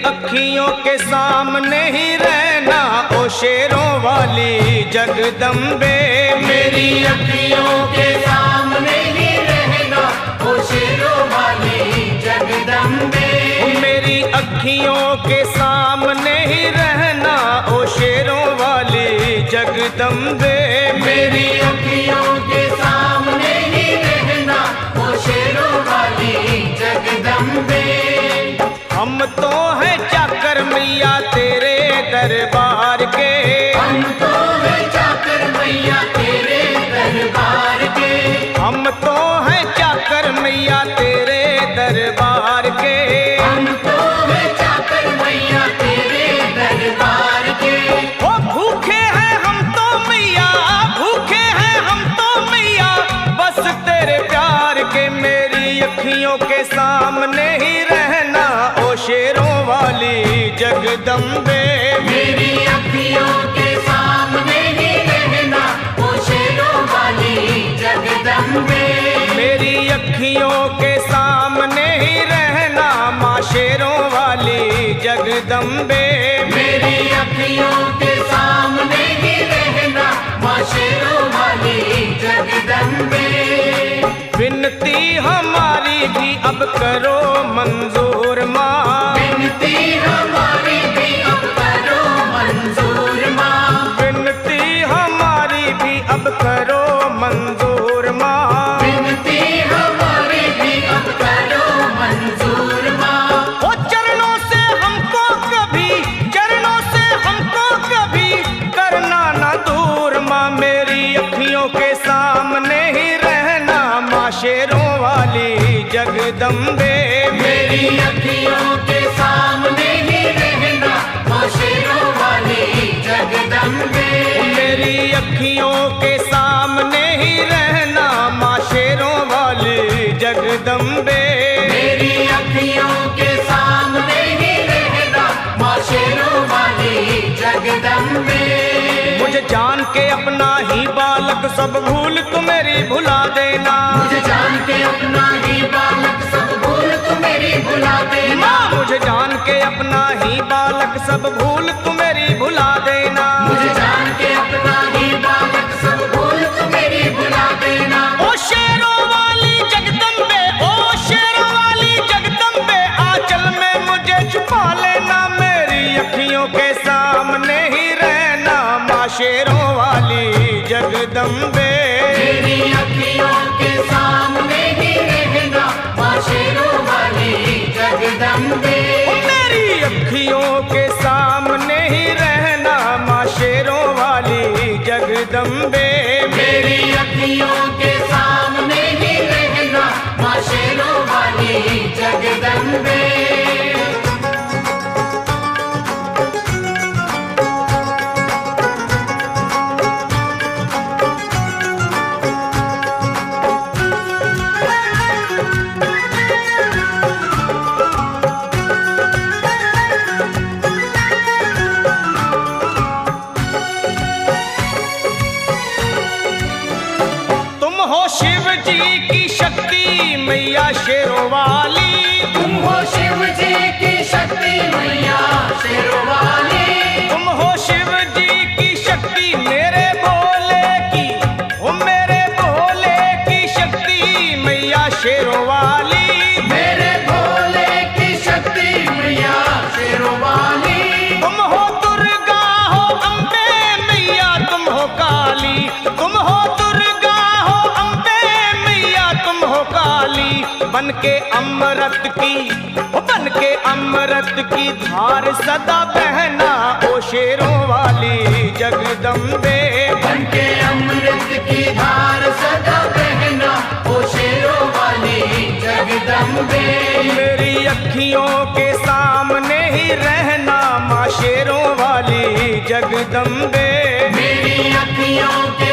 अखियों के सामने ही रहना ओ शेरों वाली जगदम्बे। मेरी अखियों के सामने ही रहना ओ शेरों वाली जगदम्बे। मेरी अखियों के सामने ही रहना ओ शेरों वाली जगदम्बे। मेरी अखियों के सामने ही रहना ओ शेरों वाली जगदम्बे। हम तो हैं चाकर मैया तेरे दरबार के। हम तो हैं चाकर मैया तेरे दरबार के। हम तो हैं चाकर मैया तेरे दरबार के। हम तो हैं चाकर मैया तेरे दरबार के। ओ भूखे हैं हम तो मैया, भूखे हैं हम तो मैया बस तेरे प्यार के। मेरी अखियों के सामने ही रहना ओ शेरों वाली जगदम्बे। मेरी अखियों के सामने ही रहना ओ शेरों वाली जगदम्बे। मेरी अखियों के सामने ही रहना माँ शेरों वाली जगदम्बे। मेरी अखियों के सामने ही रहना माँ शेरों वाली जगदम्बे। विनती हमारी भी अब करो मंजूर माँ। विनती हमारी भी अब करो मंजूर माँ। विनती हमारी भी अब करो मंजूर माँ। विनती हमारी भी अब करो मंजूर माँ। ओ चरणों से हमको कभी, चरणों से हमको कभी करना ना दूर माँ। मेरी अखियों के सामने ही रहना माँ शेरों वाली जगदम्बे। मेरी अखियों के सामने ही रहना माँ शेरों वाली जगदम्बे। मेरी अखियों के सामने ही रहना माँ शेरों वाली जगदम्बे। मेरी अखियों के सामने ही रहना माँ शेरों वाली जगदम्बे। मुझे जान के अपना ही बालक सब भूल तू मेरी भुला देना। मुझे जान के अपना ही बालक सब भूल तू मेरी भुला देना। मुझे जान के अपना ही बालक सब भूल तू मेरी भुला देना। मुझे जान के अपना ही बालक सब भूल तू मेरी भुला देना। ओ शेरों वाली जगदम्बे, ओ शेरों वाली जगदम्बे आंचल में मुझे छुपा लेना। मेरी अखियों के सामने ही रहना माँ शेरों वाली जगदम्बे। मेरी अखियों के सामने ही रहना माँ शेरों वाली जगदम्बे। मेरी अखियों के सामने ही रहना माँ शेरों वाली जगदम्बे। मेरी अखियों के सामने ही रहना माँ शेरों वाली जगदम्बे। तुम हो शिव जी की शक्ति मैया शेरों वाली। तुम हो शिव जी की शक्ति मैया शेरों वाली। तुम हो शिव जी की शक्ति मेरे भोले की, ओ मेरे भोले की शक्ति मैया शेरों वाली। मेरे भोले की शक्ति मैया शेरों वाली। तुम हो दुर्गा हो अम्बे मैया तुम हो काली। तुम हो दुर्गा हो अम्बे मैया तुम हो काली। बन के अमृत की, ओ बन के अमृत की धार सदा बहना ओ शेरों वाली जगदम्बे। बन के अमृत की धार सदा बहना ओ शेरों वाली जगदम्बे। मेरी अखियों के सामने ही रहना माँ शेरों वाली जगदम्बे। मेरी अखियों के